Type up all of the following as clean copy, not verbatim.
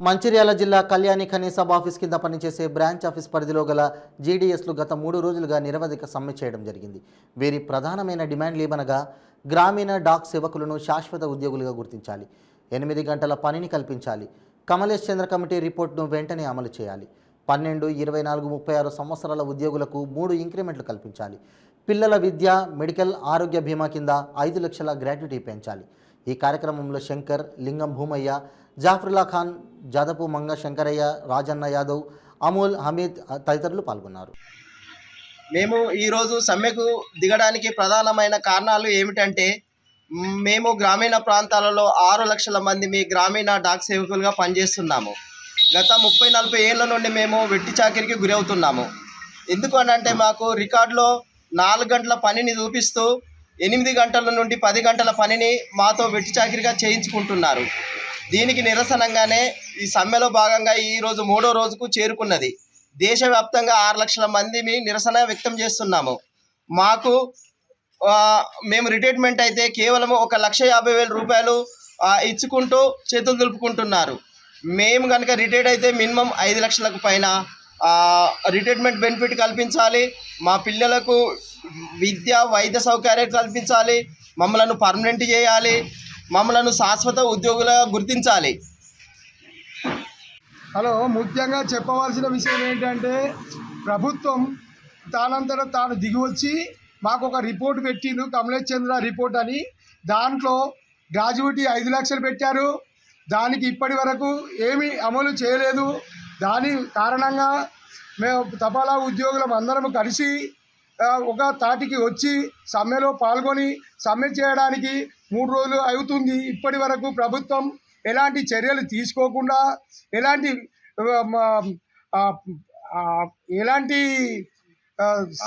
మంచిర్యాల జిల్లా Kalyani Khani sub office కింద పనిచేసే బ్రాంచ్ ఆఫీస్ పరిధిలో గల జీడీఎస్లు గత 3 రోజులుగా నిరవధిక సమ్మె చేయడం జరిగింది. వీరి ప్రధానమైన డిమాండ్లు ఏమనగా గ్రామీణ డాక్ సేవకులను శాశ్వత ఉద్యోగులుగా గుర్తించాలి, 8 గంటల పనిని కల్పించాలి, కమలేష్ చంద్ర కమిటీ రిపోర్ట్ను వెంటనే అమలు చేయాలి, 12, 24, 36 సంవత్సరాల ఉద్యోగులకు 3 ఇంక్రిమెంట్లు కల్పించాలి, పిల్లల విద్య, మెడికల్, ఆరోగ్య బీమా కింద 5 లక్షల గ్రాట్యుటీ పెంచాలి. ఈ కార్యక్రమంలో శంకర్, లింగం భూమయ్య, జాఫరుల్లా ఖాన్, జాదపు మంగ శంకరయ్య, రాజన్న యాదవ్, అమోల్, హమీద్ తదితరులు పాల్గొన్నారు. మేము ఈరోజు సమ్మెకు దిగడానికి ప్రధానమైన కారణాలు ఏమిటంటే, మేము గ్రామీణ ప్రాంతాలలో 6 లక్షల మంది మీ గ్రామీణ డాక్ సేవకులుగా పనిచేస్తున్నాము. గత 30-40 ఏళ్ళ నుండి మేము వెట్టి చాకిరికి గురవుతున్నాము. ఎందుకు అంటే మాకు రికార్డులో 4 గంటల పనిని చూపిస్తూ 8 గంటల నుండి 10 గంటల పనిని మాతో వెట్టి చాకిరిగా చేయించుకుంటున్నారు. దీనికి నిరసనంగానే ఈ సమ్మెలో భాగంగా ఈరోజు 3వ రోజుకు చేరుకున్నది. దేశవ్యాప్తంగా 6 లక్షల మందిని నిరసన వ్యక్తం చేస్తున్నాము. మాకు మేము రిటైర్మెంట్ అయితే కేవలం 1,50,000 రూపాయలు ఇచ్చుకుంటూ చేతులు దులుపుకుంటున్నారు. మేము కనుక రిటైర్డ్ అయితే మినిమం 5 లక్షలకు పైన రిటైర్మెంట్ బెనిఫిట్ కల్పించాలి, మా పిల్లలకు విద్య, వైద్య సౌకర్యాలు కల్పించాలి, మమ్మలను పర్మనెంట్ చేయాలి, మమ్మలను శాశ్వత ఉద్యోగులుగా గుర్తించాలి. ముఖ్యంగా చెప్పవలసిన విషయం ఏంటంటే, ప్రభుత్వం తానంతట తాను దిగివచ్చి మాకు ఒక రిపోర్ట్ పెట్టిండు, కమలేష్ చంద్ర రిపోర్ట్ అని. దాంట్లో గ్రాడ్యుయేటీ 5 లక్షలు పెట్టారు. దానికి ఇప్పటి వరకు ఏమీ అమలు చేయలేదు. దాని కారణంగా మేము తపాలా ఉద్యోగులం అందరం కలిసి ఒక తాటికి వచ్చి సమ్మెలో పాల్గొని సమ్మె చేయడానికి 3 రోజులు అవుతుంది. ఇప్పటి వరకు ప్రభుత్వం ఎలాంటి చర్యలు తీసుకోకుండా ఎలాంటి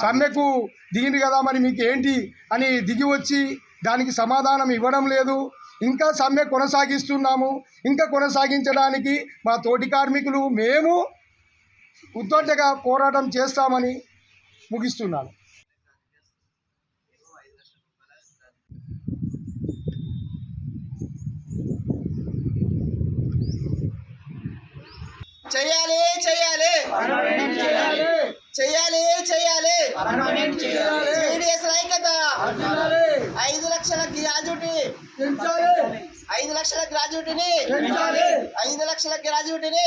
సమ్మెకు దిగింది కదా, మరి మీకు ఏంటి అని దిగి వచ్చి దానికి సమాధానం ఇవ్వడం లేదు. ఇంకా సమ్మె కొనసాగిస్తున్నాము. ఇంకా కొనసాగించడానికి మా తోటి కార్మికులు మేము ఉద్ధృతంగా పోరాటం చేస్తామని ముగిస్తున్నాను. చేయాలి చేయాలి చేయాలి చేయాలి జీడీఎస్ ఐక్యత. 5 లక్షల గ్రాడ్యుయేటీ, 5 లక్షల గ్రాడ్యుయేటీని 5 లక్షల గ్రాడ్యుయేటీని